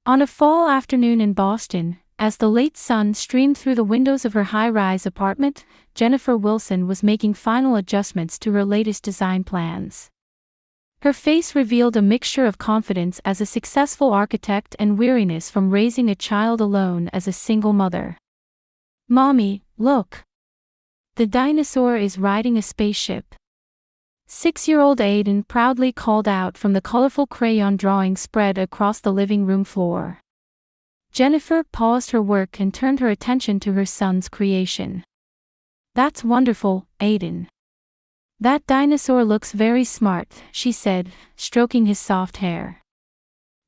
On a fall afternoon in Boston, as the late sun streamed through the windows of her high-rise apartment, Jennifer Wilson was making final adjustments to her latest design plans. Her face revealed a mixture of confidence as a successful architect and weariness from raising a child alone as a single mother. "Mommy, look! The dinosaur is riding a spaceship." 6-year-old Aiden proudly called out from the colorful crayon drawing spread across the living room floor. Jennifer paused her work and turned her attention to her son's creation. "That's wonderful, Aiden. That dinosaur looks very smart," she said, stroking his soft hair.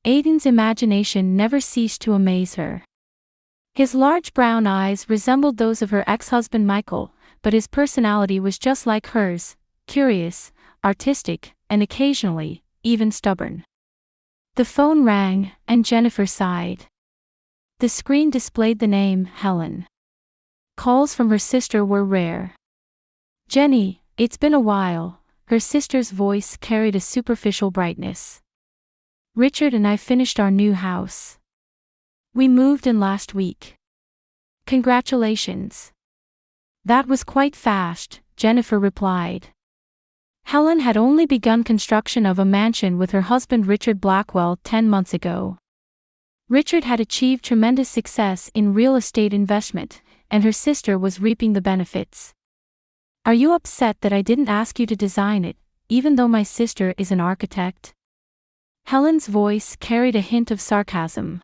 Aiden's imagination never ceased to amaze her. His large brown eyes resembled those of her ex-husband Michael, but his personality was just like hers, curious, artistic, and occasionally, even stubborn. The phone rang, and Jennifer sighed. The screen displayed the name Helen. Calls from her sister were rare. "Jenny, it's been a while," her sister's voice carried a superficial brightness. "Richard and I finished our new house. We moved in last week." "Congratulations." "That was quite fast," Jennifer replied. Helen had only begun construction of a mansion with her husband Richard Blackwell 10 months ago. Richard had achieved tremendous success in real estate investment, and her sister was reaping the benefits. "Are you upset that I didn't ask you to design it, even though my sister is an architect?" Helen's voice carried a hint of sarcasm.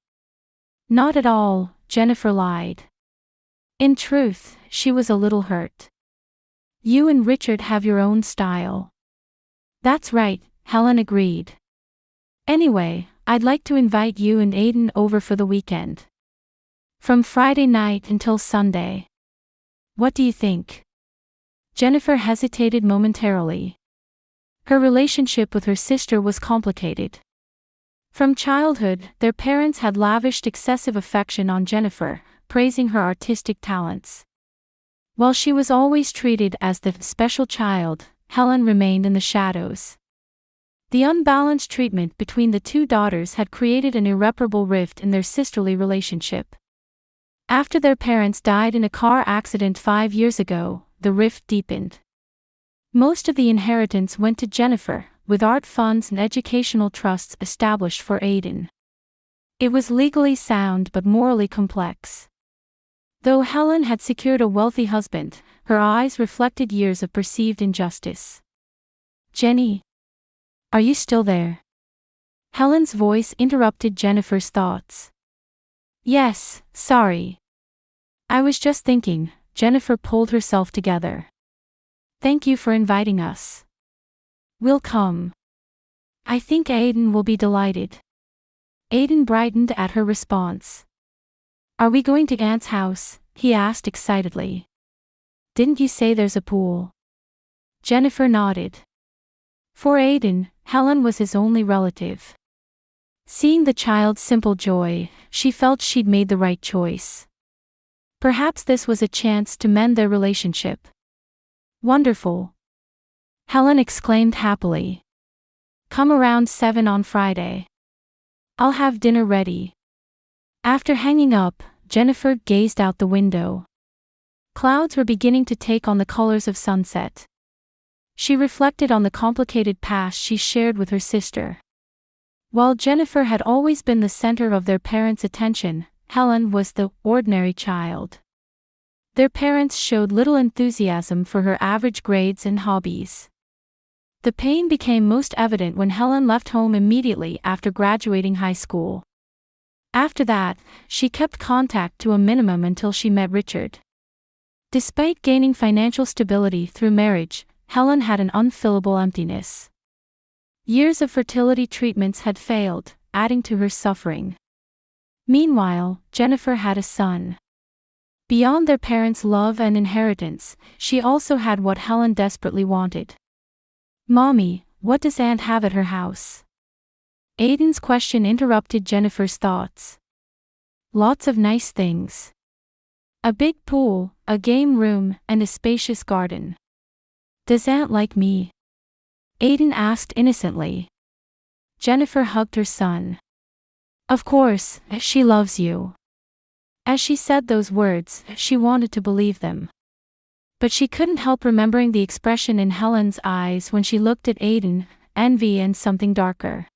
"Not at all," Jennifer lied. In truth, she was a little hurt. "You and Richard have your own style." "That's right," Helen agreed. "Anyway, I'd like to invite you and Aiden over for the weekend. From Friday night until Sunday. What do you think?" Jennifer hesitated momentarily. Her relationship with her sister was complicated. From childhood, their parents had lavished excessive affection on Jennifer, praising her artistic talents. While she was always treated as the special child, Helen remained in the shadows. The unbalanced treatment between the two daughters had created an irreparable rift in their sisterly relationship. After their parents died in a car accident 5 years ago, the rift deepened. Most of the inheritance went to Jennifer, with art funds and educational trusts established for Aiden. It was legally sound but morally complex. Though Helen had secured a wealthy husband, her eyes reflected years of perceived injustice. "Jenny? Are you still there?" Helen's voice interrupted Jennifer's thoughts. "Yes, sorry. I was just thinking," Jennifer pulled herself together. "Thank you for inviting us. We'll come. I think Aiden will be delighted." Aiden brightened at her response. "Are we going to Aunt's house?" he asked excitedly. "Didn't you say there's a pool?" Jennifer nodded. For Aiden, Helen was his only relative. Seeing the child's simple joy, she felt she'd made the right choice. Perhaps this was a chance to mend their relationship. "Wonderful!" Helen exclaimed happily. "Come around 7 on Friday. I'll have dinner ready." After hanging up, Jennifer gazed out the window. Clouds were beginning to take on the colors of sunset. She reflected on the complicated past she shared with her sister. While Jennifer had always been the center of their parents' attention, Helen was the ordinary child. Their parents showed little enthusiasm for her average grades and hobbies. The pain became most evident when Helen left home immediately after graduating high school. After that, she kept contact to a minimum until she met Richard. Despite gaining financial stability through marriage, Helen had an unfillable emptiness. Years of fertility treatments had failed, adding to her suffering. Meanwhile, Jennifer had a son. Beyond their parents' love and inheritance, she also had what Helen desperately wanted. "Mommy, what does Aunt have at her house?" Aiden's question interrupted Jennifer's thoughts. "Lots of nice things. A big pool, a game room, and a spacious garden." "Does Aunt like me?" Aiden asked innocently. Jennifer hugged her son. Of course, she loves you. As she said those words, she wanted to believe them. But she couldn't help remembering the expression in Helen's eyes when she looked at Aiden, envy and something darker.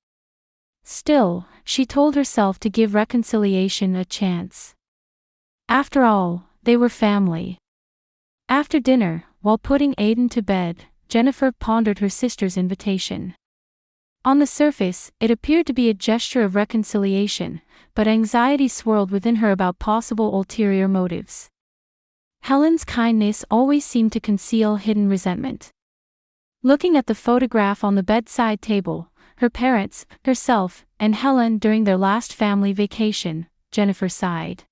Still, she told herself to give reconciliation a chance. After all, they were family. After dinner, while putting Aiden to bed, Jennifer pondered her sister's invitation. On the surface, it appeared to be a gesture of reconciliation, but anxiety swirled within her about possible ulterior motives. Helen's kindness always seemed to conceal hidden resentment. Looking at the photograph on the bedside table, her parents, herself, and Helen during their last family vacation, Jennifer sighed.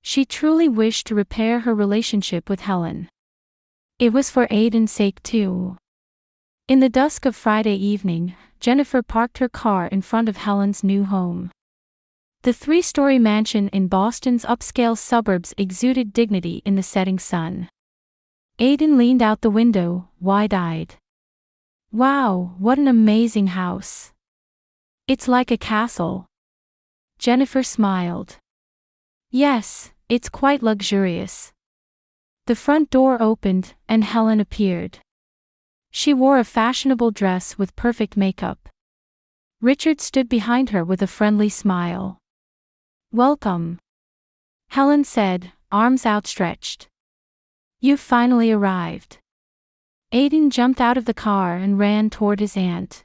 She truly wished to repair her relationship with Helen. It was for Aiden's sake too. In the dusk of Friday evening, Jennifer parked her car in front of Helen's new home. The three-story mansion in Boston's upscale suburbs exuded dignity in the setting sun. Aiden leaned out the window, wide-eyed. "Wow, what an amazing house. It's like a castle." Jennifer smiled. "Yes, it's quite luxurious." The front door opened, and Helen appeared. She wore a fashionable dress with perfect makeup. Richard stood behind her with a friendly smile. "Welcome," Helen said, arms outstretched. "You've finally arrived." Aiden jumped out of the car and ran toward his aunt.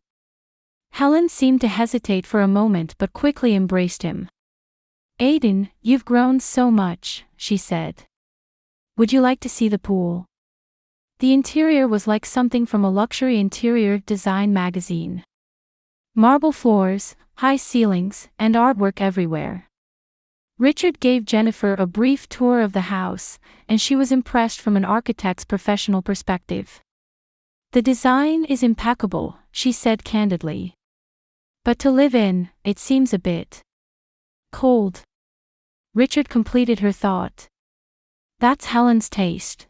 Helen seemed to hesitate for a moment but quickly embraced him. "Aiden, you've grown so much," she said. "Would you like to see the pool?" The interior was like something from a luxury interior design magazine. Marble floors, high ceilings, and artwork everywhere. Richard gave Jennifer a brief tour of the house, and she was impressed from an architect's professional perspective. "The design is impeccable," she said candidly. "But to live in, it seems a bit cold." Richard completed her thought. "That's Helen's taste.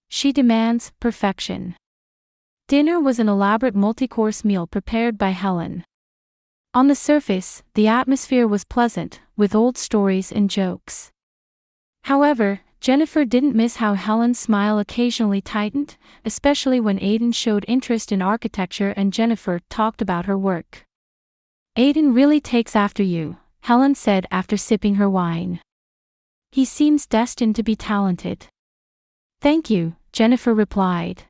She demands perfection." Dinner was an elaborate multi-course meal prepared by Helen. On the surface, the atmosphere was pleasant, with old stories and jokes. However, Jennifer didn't miss how Helen's smile occasionally tightened, especially when Aiden showed interest in architecture and Jennifer talked about her work. "Aiden really takes after you," Helen said after sipping her wine. "He seems destined to be talented." "Thank you," Jennifer replied.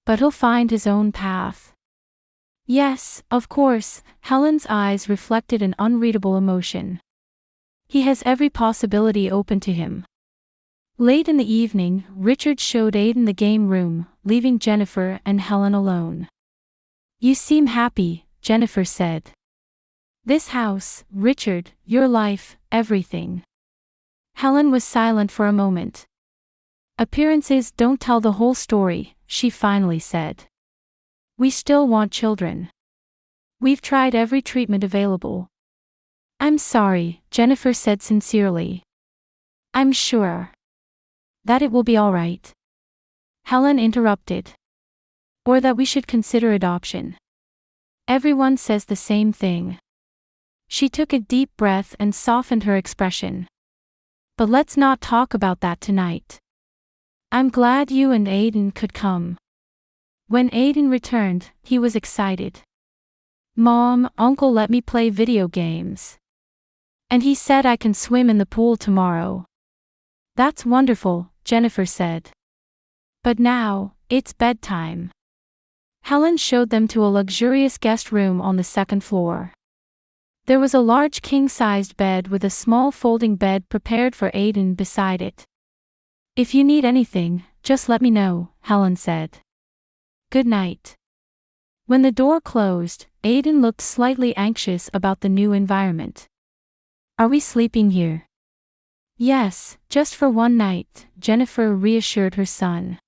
"But he'll find his own path." "Yes, of course," Helen's eyes reflected an unreadable emotion. "He has every possibility open to him." Late in the evening, Richard showed Aiden the game room, leaving Jennifer and Helen alone. "You seem happy," Jennifer said. "This house, Richard, your life, everything." Helen was silent for a moment. "Appearances don't tell the whole story," she finally said. "We still want children. We've tried every treatment available." "I'm sorry," Jennifer said sincerely. "I'm sure that it will be all right." Helen interrupted. "Or that we should consider adoption. Everyone says the same thing." She took a deep breath and softened her expression. "But let's not talk about that tonight. I'm glad you and Aiden could come." When Aiden returned, he was excited. "Mom, Uncle let me play video games. And he said I can swim in the pool tomorrow." "That's wonderful," Jennifer said. "But now, it's bedtime." Helen showed them to a luxurious guest room on the second floor. There was a large king-sized bed with a small folding bed prepared for Aiden beside it. "If you need anything, just let me know," Helen said. "Good night." When the door closed, Aiden looked slightly anxious about the new environment. "Are we sleeping here?" "Yes, just for one night," Jennifer reassured her son.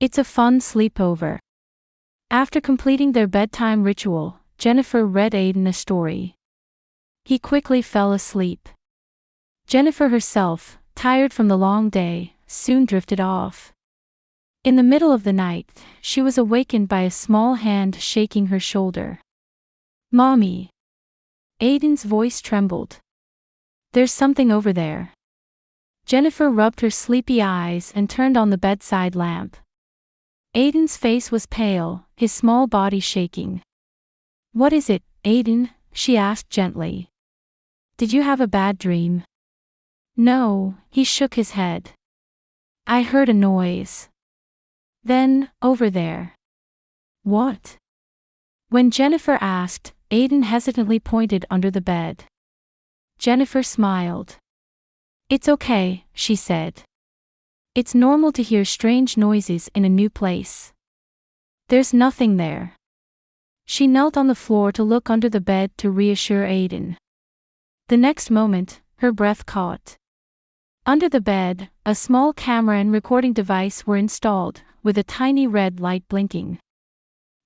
"It's a fun sleepover." After completing their bedtime ritual, Jennifer read Aiden a story. He quickly fell asleep. Jennifer herself, tired from the long day, soon drifted off. In the middle of the night, she was awakened by a small hand shaking her shoulder. "Mommy." Aiden's voice trembled. There's something over there. Jennifer rubbed her sleepy eyes and turned on the bedside lamp. Aiden's face was pale, his small body shaking. What is it, Aiden? She asked gently. Did you have a bad dream? No, he shook his head. I heard a noise. Then, over there. What? When Jennifer asked, Aiden hesitantly pointed under the bed. Jennifer smiled. It's okay, she said. It's normal to hear strange noises in a new place. There's nothing there. She knelt on the floor to look under the bed to reassure Aiden. The next moment, her breath caught. Under the bed, a small camera and recording device were installed, with a tiny red light blinking.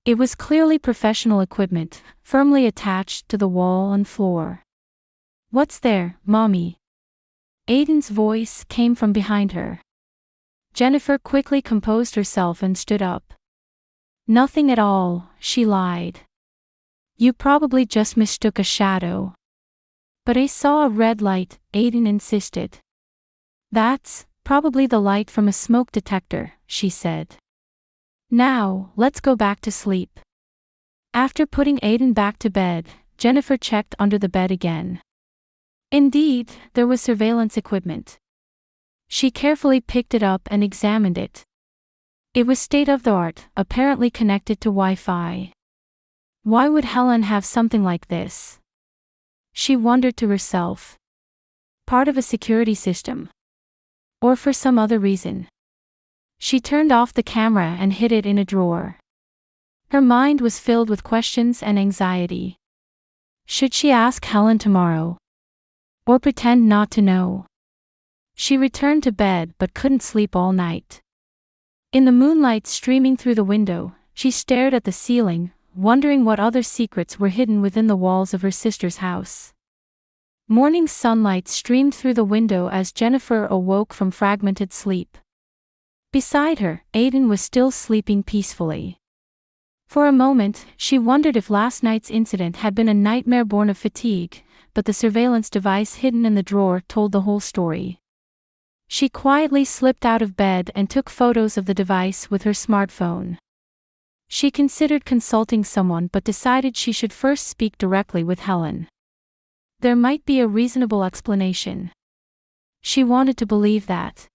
It was clearly professional equipment, firmly attached to the wall and floor. What's there, Mommy? Aiden's voice came from behind her. Jennifer quickly composed herself and stood up. Nothing at all, she lied. You probably just mistook a shadow. But I saw a red light, Aiden insisted. That's probably the light from a smoke detector, she said. Now, let's go back to sleep. After putting Aiden back to bed, Jennifer checked under the bed again. Indeed, there was surveillance equipment. She carefully picked it up and examined it. It was state-of-the-art, apparently connected to Wi-Fi. Why would Helen have something like this? She wondered to herself. Part of a security system. Or for some other reason. She turned off the camera and hid it in a drawer. Her mind was filled with questions and anxiety. Should she ask Helen tomorrow? Or pretend not to know? She returned to bed but couldn't sleep all night. In the moonlight streaming through the window, she stared at the ceiling, wondering what other secrets were hidden within the walls of her sister's house. Morning sunlight streamed through the window as Jennifer awoke from fragmented sleep. Beside her, Aiden was still sleeping peacefully. For a moment, she wondered if last night's incident had been a nightmare born of fatigue, but the surveillance device hidden in the drawer told the whole story. She quietly slipped out of bed and took photos of the device with her smartphone. She considered consulting someone but decided she should first speak directly with Helen. There might be a reasonable explanation. She wanted to believe that.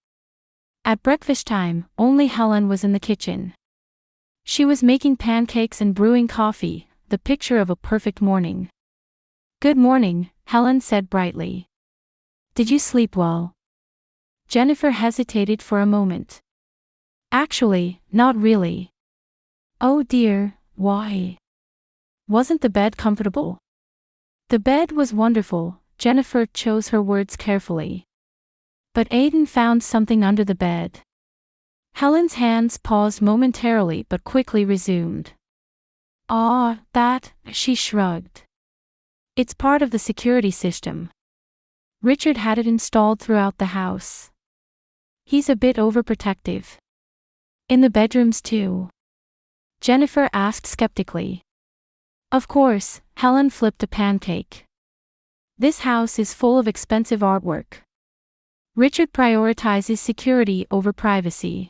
At breakfast time, only Helen was in the kitchen. She was making pancakes and brewing coffee, the picture of a perfect morning. Good morning, Helen said brightly. Did you sleep well? Jennifer hesitated for a moment. Actually, not really. Oh dear, why? Wasn't the bed comfortable? The bed was wonderful, Jennifer chose her words carefully. But Aiden found something under the bed. Helen's hands paused momentarily but quickly resumed. That, she shrugged. It's part of the security system. Richard had it installed throughout the house. He's a bit overprotective. In the bedrooms too? Jennifer asked skeptically. Of course, Helen flipped a pancake. This house is full of expensive artwork. Richard prioritizes security over privacy.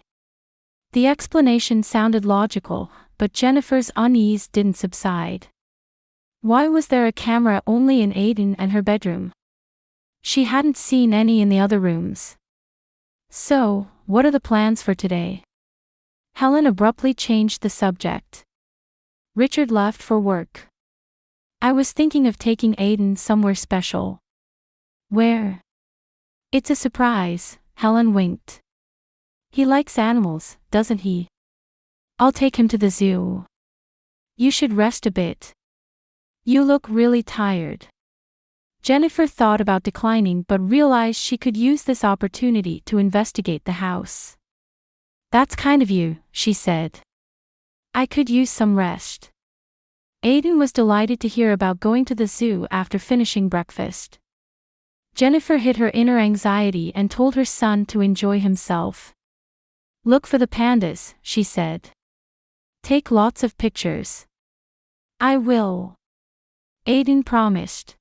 The explanation sounded logical, but Jennifer's unease didn't subside. Why was there a camera only in Aiden and her bedroom? She hadn't seen any in the other rooms. So, what are the plans for today? Helen abruptly changed the subject. Richard left for work. I was thinking of taking Aiden somewhere special. Where? It's a surprise, Helen winked. He likes animals, doesn't he? I'll take him to the zoo. You should rest a bit. You look really tired. Jennifer thought about declining but realized she could use this opportunity to investigate the house. That's kind of you, she said. I could use some rest. Aiden was delighted to hear about going to the zoo after finishing breakfast. Jennifer hid her inner anxiety and told her son to enjoy himself. Look for the pandas, she said. Take lots of pictures. I will. Aiden promised.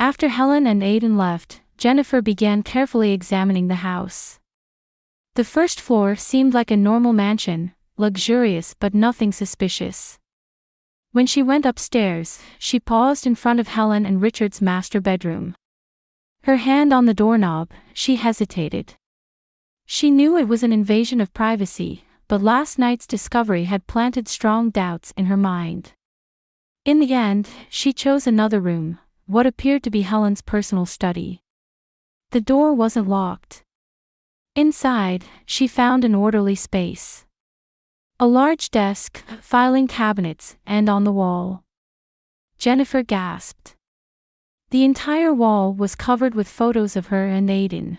After Helen and Aiden left, Jennifer began carefully examining the house. The first floor seemed like a normal mansion, luxurious but nothing suspicious. When she went upstairs, she paused in front of Helen and Richard's master bedroom. Her hand on the doorknob, she hesitated. She knew it was an invasion of privacy, but last night's discovery had planted strong doubts in her mind. In the end, she chose another room, what appeared to be Helen's personal study. The door wasn't locked. Inside, she found an orderly space. A large desk, filing cabinets, and on the wall. Jennifer gasped. The entire wall was covered with photos of her and Aiden.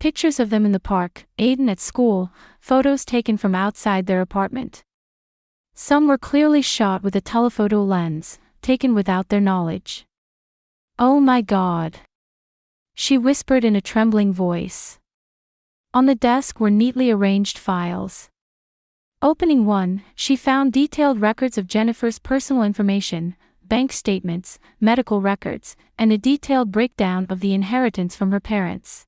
Pictures of them in the park, Aiden at school, photos taken from outside their apartment. Some were clearly shot with a telephoto lens, taken without their knowledge. "Oh my God," she whispered in a trembling voice. On the desk were neatly arranged files. Opening one, she found detailed records of Jennifer's personal information, bank statements, medical records, and a detailed breakdown of the inheritance from her parents.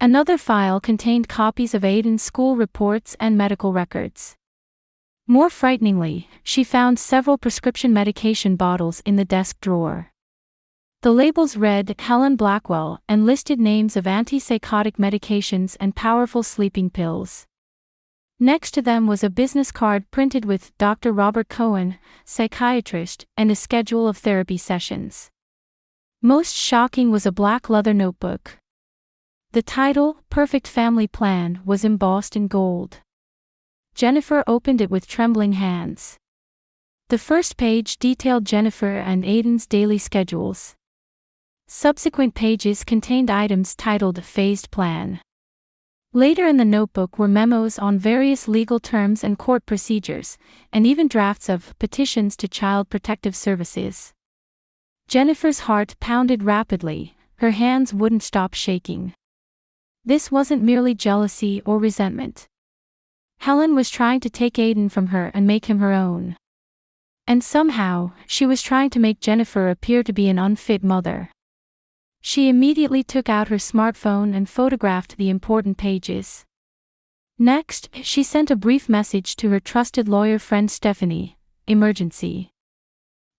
Another file contained copies of Aiden's school reports and medical records. More frighteningly, she found several prescription medication bottles in the desk drawer. The labels read Helen Blackwell and listed names of antipsychotic medications and powerful sleeping pills. Next to them was a business card printed with Dr. Robert Cohen, psychiatrist, and a schedule of therapy sessions. Most shocking was a black leather notebook. The title, Perfect Family Plan, was embossed in gold. Jennifer opened it with trembling hands. The first page detailed Jennifer and Aiden's daily schedules. Subsequent pages contained items titled Phased Plan. Later in the notebook were memos on various legal terms and court procedures, and even drafts of petitions to Child Protective Services. Jennifer's heart pounded rapidly, her hands wouldn't stop shaking. This wasn't merely jealousy or resentment. Helen was trying to take Aiden from her and make him her own. And somehow, she was trying to make Jennifer appear to be an unfit mother. She immediately took out her smartphone and photographed the important pages. Next, she sent a brief message to her trusted lawyer friend Stephanie. "Emergency.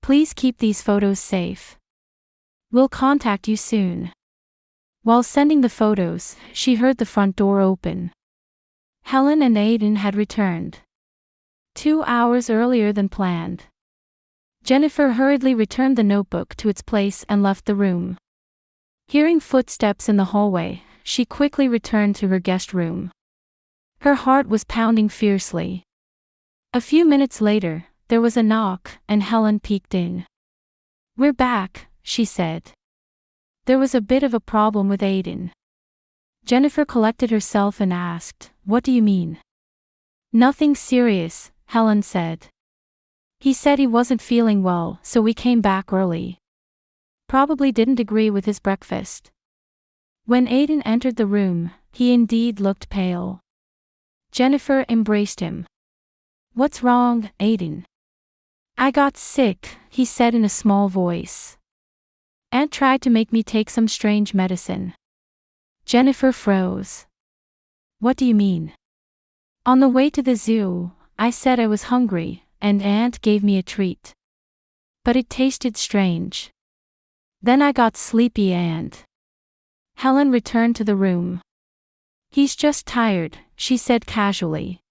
Please keep these photos safe. We'll contact you soon." While sending the photos, she heard the front door open. Helen and Aiden had returned. 2 hours earlier than planned. Jennifer hurriedly returned the notebook to its place and left the room. Hearing footsteps in the hallway, she quickly returned to her guest room. Her heart was pounding fiercely. A few minutes later, there was a knock, and Helen peeked in. "We're back," she said. There was a bit of a problem with Aiden. Jennifer collected herself and asked, "What do you mean?" "Nothing serious," Helen said. "He said he wasn't feeling well, so we came back early. Probably didn't agree with his breakfast." When Aiden entered the room, he indeed looked pale. Jennifer embraced him. "What's wrong, Aiden?" "I got sick," he said in a small voice. "Aunt tried to make me take some strange medicine." Jennifer froze. "What do you mean?" "On the way to the zoo, I said I was hungry, and Aunt gave me a treat. But it tasted strange. Then I got sleepy and..." Helen returned to the room. "He's just tired," she said casually.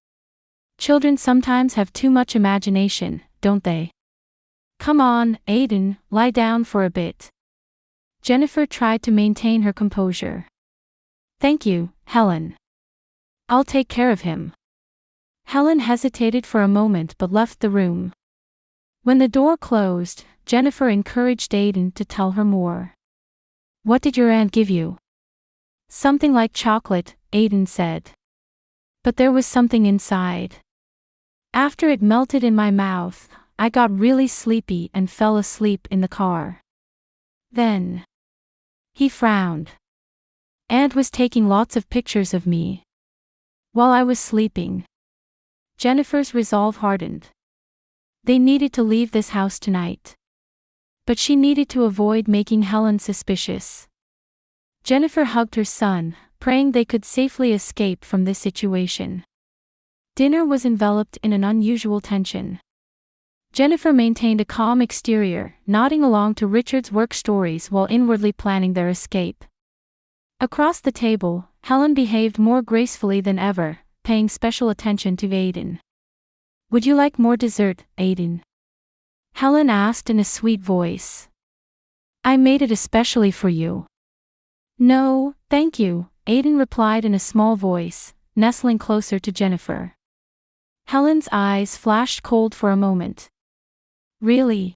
"Children sometimes have too much imagination, don't they? Come on, Aiden, lie down for a bit." Jennifer tried to maintain her composure. "Thank you, Helen. I'll take care of him." Helen hesitated for a moment but left the room. When the door closed, Jennifer encouraged Aiden to tell her more. "What did your aunt give you?" "Something like chocolate," Aiden said. "But there was something inside. After it melted in my mouth, I got really sleepy and fell asleep in the car. Then..." He frowned. "Aunt was taking lots of pictures of me while I was sleeping." Jennifer's resolve hardened. They needed to leave this house tonight. But she needed to avoid making Helen suspicious. Jennifer hugged her son, praying they could safely escape from this situation. Dinner was enveloped in an unusual tension. Jennifer maintained a calm exterior, nodding along to Richard's work stories while inwardly planning their escape. Across the table, Helen behaved more gracefully than ever, paying special attention to Aiden. "Would you like more dessert, Aiden?" Helen asked in a sweet voice. "I made it especially for you." "No, thank you," Aiden replied in a small voice, nestling closer to Jennifer. Helen's eyes flashed cold for a moment. "Really?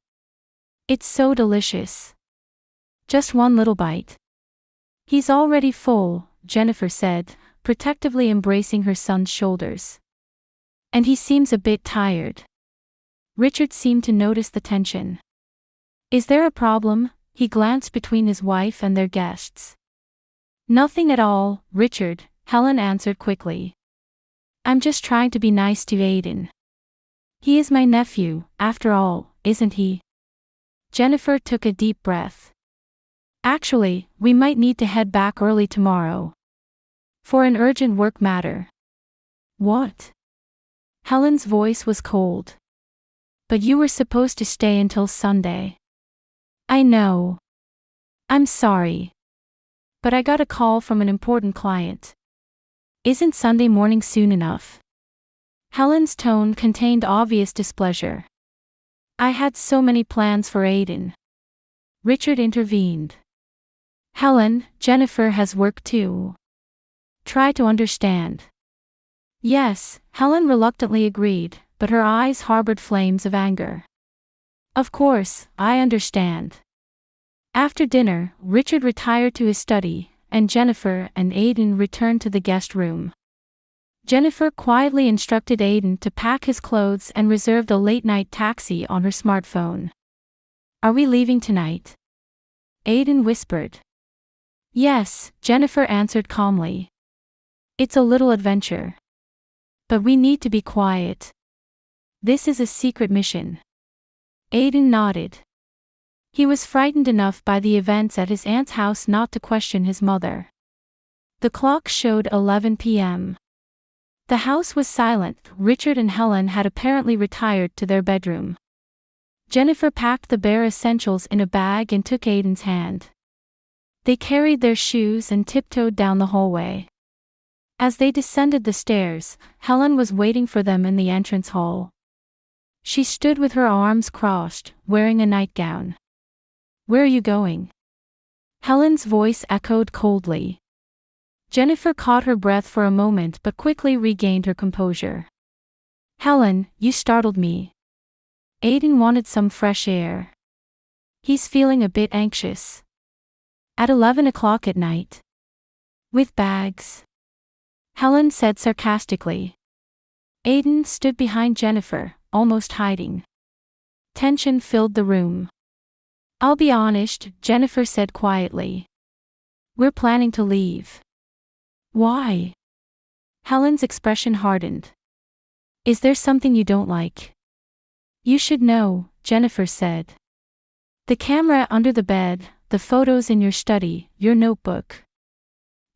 It's so delicious. Just one little bite." "He's already full," Jennifer said, protectively embracing her son's shoulders. "And he seems a bit tired." Richard seemed to notice the tension. "Is there a problem?" He glanced between his wife and their guests. "Nothing at all, Richard," Helen answered quickly. "I'm just trying to be nice to Aiden. He is my nephew, after all, isn't he?" Jennifer took a deep breath. "Actually, we might need to head back early tomorrow. For an urgent work matter." "What?" Helen's voice was cold. "But you were supposed to stay until Sunday." "I know. I'm sorry. But I got a call from an important client." "Isn't Sunday morning soon enough?" Helen's tone contained obvious displeasure. "I had so many plans for Aiden." Richard intervened. "Helen, Jennifer has work too. Try to understand." "Yes," Helen reluctantly agreed, but her eyes harbored flames of anger. "Of course, I understand." After dinner, Richard retired to his study, and Jennifer and Aiden returned to the guest room. Jennifer quietly instructed Aiden to pack his clothes and reserved a late-night taxi on her smartphone. "Are we leaving tonight?" Aiden whispered. "Yes," Jennifer answered calmly. "It's a little adventure. But we need to be quiet. This is a secret mission." Aiden nodded. He was frightened enough by the events at his aunt's house not to question his mother. The clock showed 11 p.m. The house was silent. Richard and Helen had apparently retired to their bedroom. Jennifer packed the bare essentials in a bag and took Aiden's hand. They carried their shoes and tiptoed down the hallway. As they descended the stairs, Helen was waiting for them in the entrance hall. She stood with her arms crossed, wearing a nightgown. "Where are you going?" Helen's voice echoed coldly. Jennifer caught her breath for a moment but quickly regained her composure. "Helen, you startled me." Aiden wanted some fresh air. He's feeling a bit anxious. "At 11 o'clock at night. With bags?" Helen said sarcastically. Aiden stood behind Jennifer, almost hiding. Tension filled the room. "I'll be honest," Jennifer said quietly. "We're planning to leave." "Why?" Helen's expression hardened. "Is there something you don't like?" "You should know," Jennifer said. "The camera under the bed, the photos in your study, your notebook."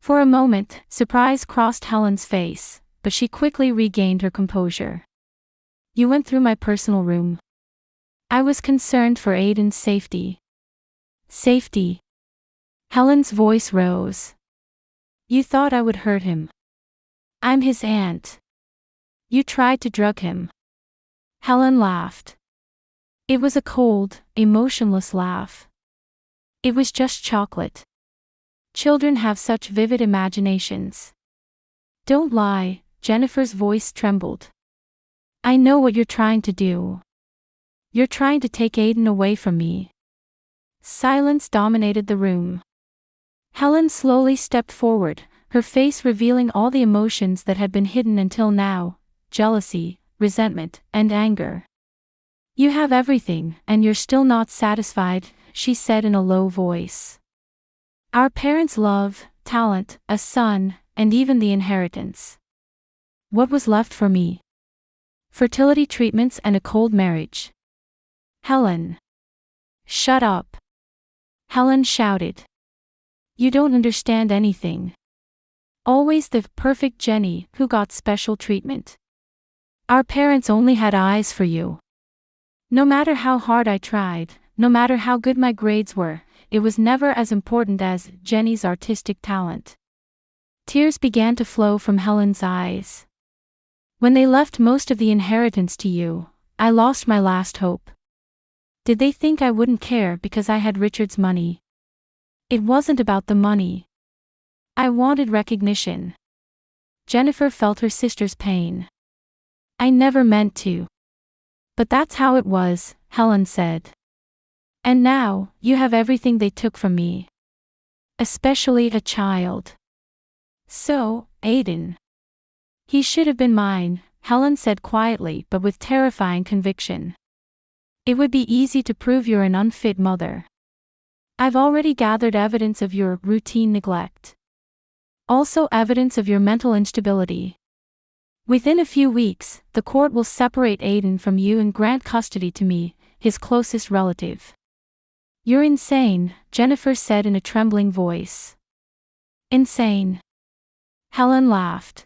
For a moment, surprise crossed Helen's face, but she quickly regained her composure. "You went through my personal room." "I was concerned for Aiden's safety." "Safety?" Helen's voice rose. "You thought I would hurt him." "I'm his aunt." "You tried to drug him." Helen laughed. It was a cold, emotionless laugh. "It was just chocolate. Children have such vivid imaginations." "Don't lie," Jennifer's voice trembled. "I know what you're trying to do. You're trying to take Aiden away from me." Silence dominated the room. Helen slowly stepped forward, her face revealing all the emotions that had been hidden until now: jealousy, resentment, and anger. "You have everything, and you're still not satisfied," she said in a low voice. "Our parents' love, talent, a son, and even the inheritance. What was left for me? Fertility treatments and a cold marriage." "Helen." Shut up! Helen shouted. You don't understand anything. Always the perfect Jenny who got special treatment. Our parents only had eyes for you. No matter how hard I tried, no matter how good my grades were, it was never as important as Jenny's artistic talent. Tears began to flow from Helen's eyes. When they left most of the inheritance to you, I lost my last hope. Did they think I wouldn't care because I had Richard's money? It wasn't about the money. I wanted recognition. Jennifer felt her sister's pain. I never meant to. But that's how it was, Helen said. And now, you have everything they took from me. Especially a child. So, Aiden. He should have been mine, Helen said quietly but with terrifying conviction. It would be easy to prove you're an unfit mother. I've already gathered evidence of your routine neglect. Also evidence of your mental instability. Within a few weeks, the court will separate Aiden from you and grant custody to me, his closest relative. You're insane, Jennifer said in a trembling voice. Insane? Helen laughed.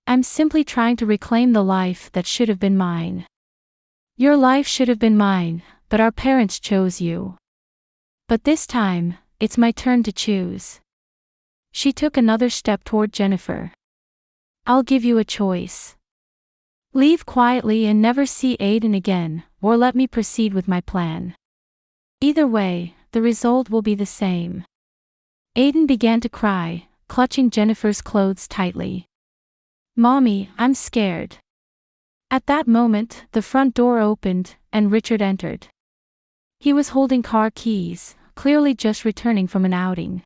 I'm simply trying to reclaim the life that should have been mine. Your life should have been mine, but our parents chose you. But this time, it's my turn to choose. She took another step toward Jennifer. I'll give you a choice. Leave quietly and never see Aiden again, or let me proceed with my plan. Either way, the result will be the same. Aiden began to cry, clutching Jennifer's clothes tightly. Mommy, I'm scared. At that moment, the front door opened, and Richard entered. He was holding car keys, clearly just returning from an outing.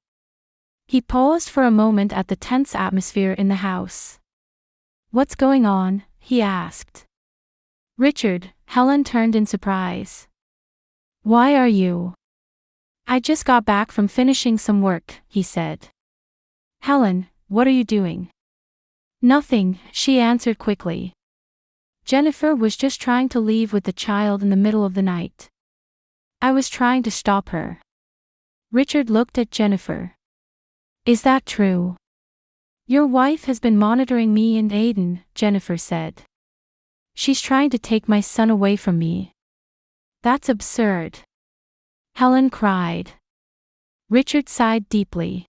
He paused for a moment at the tense atmosphere in the house. What's going on? He asked. Richard, Helen turned in surprise. Why are you? I just got back from finishing some work, he said. Helen, what are you doing? Nothing, she answered quickly. Jennifer was just trying to leave with the child in the middle of the night. I was trying to stop her. Richard looked at Jennifer. Is that true? Your wife has been monitoring me and Aiden, Jennifer said. She's trying to take my son away from me. That's absurd. Helen cried. Richard sighed deeply.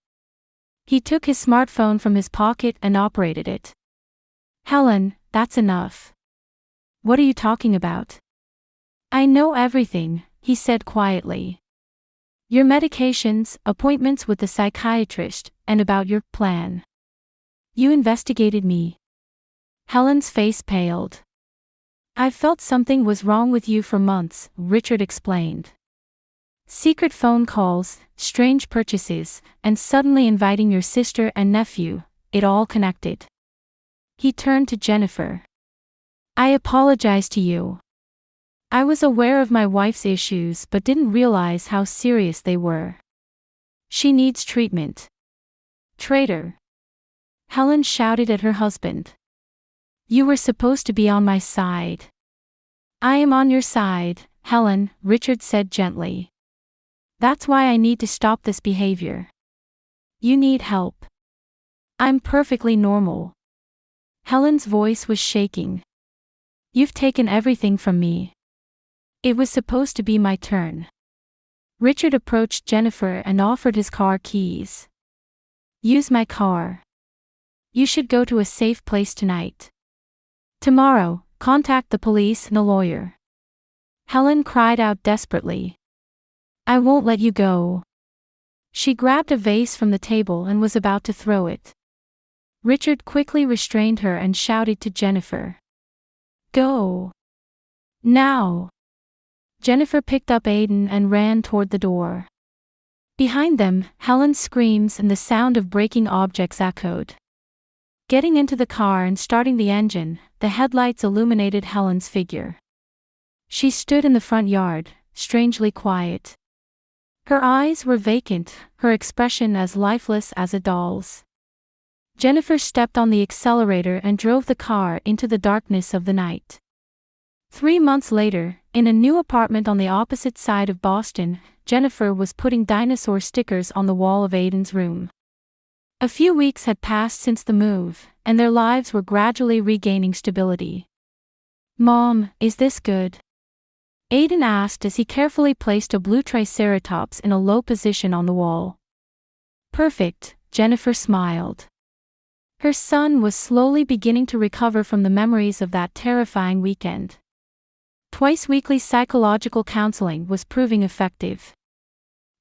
He took his smartphone from his pocket and operated it. Helen, that's enough. What are you talking about? I know everything, he said quietly. Your medications, appointments with the psychiatrist, and about your plan. You investigated me. Helen's face paled. I've felt something was wrong with you for months, Richard explained. Secret phone calls, strange purchases, and suddenly inviting your sister and nephew, it all connected. He turned to Jennifer. I apologize to you. I was aware of my wife's issues but didn't realize how serious they were. She needs treatment. Traitor. Helen shouted at her husband. You were supposed to be on my side. I am on your side, Helen, Richard said gently. That's why I need to stop this behavior. You need help. I'm perfectly normal. Helen's voice was shaking. You've taken everything from me. It was supposed to be my turn. Richard approached Jennifer and offered his car keys. Use my car. You should go to a safe place tonight. Tomorrow, contact the police and a lawyer. Helen cried out desperately. I won't let you go. She grabbed a vase from the table and was about to throw it. Richard quickly restrained her and shouted to Jennifer. Go. Now. Jennifer picked up Aiden and ran toward the door. Behind them, Helen's screams and the sound of breaking objects echoed. Getting into the car and starting the engine, the headlights illuminated Helen's figure. She stood in the front yard, strangely quiet. Her eyes were vacant, her expression as lifeless as a doll's. Jennifer stepped on the accelerator and drove the car into the darkness of the night. 3 months later, in a new apartment on the opposite side of Boston, Jennifer was putting dinosaur stickers on the wall of Aiden's room. A few weeks had passed since the move, and their lives were gradually regaining stability. "Mom, is this good?" Aiden asked as he carefully placed a blue triceratops in a low position on the wall. "Perfect," Jennifer smiled. Her son was slowly beginning to recover from the memories of that terrifying weekend. Twice-weekly psychological counseling was proving effective.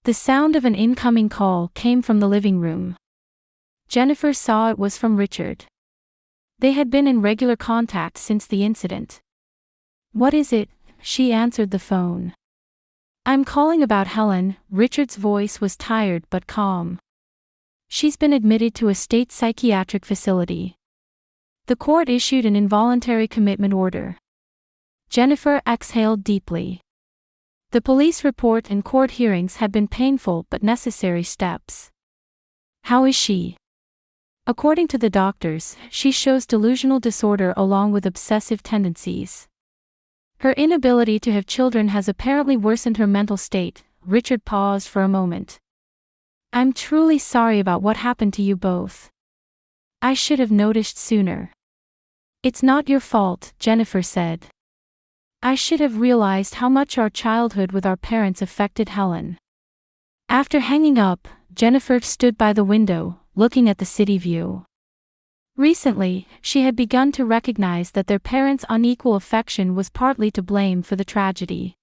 The sound of an incoming call came from the living room. Jennifer saw it was from Richard. They had been in regular contact since the incident. "What is it?" She answered the phone. "I'm calling about Helen." Richard's voice was tired but calm. "She's been admitted to a state psychiatric facility. The court issued an involuntary commitment order." Jennifer exhaled deeply. The police report and court hearings had been painful but necessary steps. "How is she?" "According to the doctors, she shows delusional disorder along with obsessive tendencies. Her inability to have children has apparently worsened her mental state." Richard paused for a moment. "I'm truly sorry about what happened to you both. I should have noticed sooner." "It's not your fault," Jennifer said. "I should have realized how much our childhood with our parents affected Helen." After hanging up, Jennifer stood by the window, looking at the city view. Recently, she had begun to recognize that their parents' unequal affection was partly to blame for the tragedy.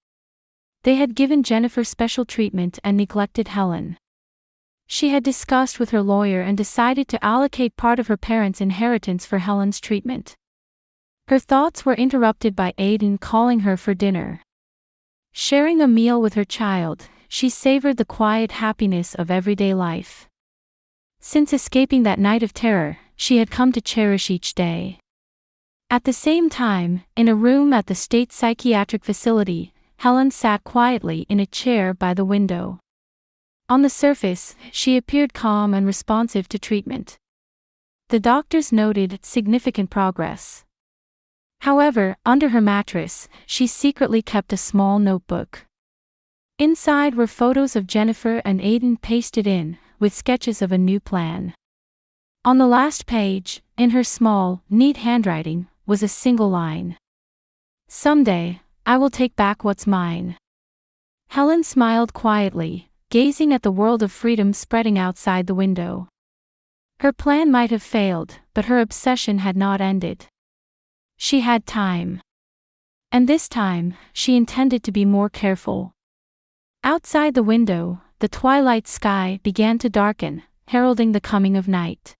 They had given Jennifer special treatment and neglected Helen. She had discussed with her lawyer and decided to allocate part of her parents' inheritance for Helen's treatment. Her thoughts were interrupted by Aiden calling her for dinner. Sharing a meal with her child, she savored the quiet happiness of everyday life. Since escaping that night of terror, she had come to cherish each day. At the same time, in a room at the state psychiatric facility, Helen sat quietly in a chair by the window. On the surface, she appeared calm and responsive to treatment. The doctors noted significant progress. However, under her mattress, she secretly kept a small notebook. Inside were photos of Jennifer and Aiden pasted in, with sketches of a new plan. On the last page, in her small, neat handwriting, was a single line. "Someday, I will take back what's mine." Helen smiled quietly, gazing at the world of freedom spreading outside the window. Her plan might have failed, but her obsession had not ended. She had time. And this time, she intended to be more careful. Outside the window, the twilight sky began to darken, heralding the coming of night.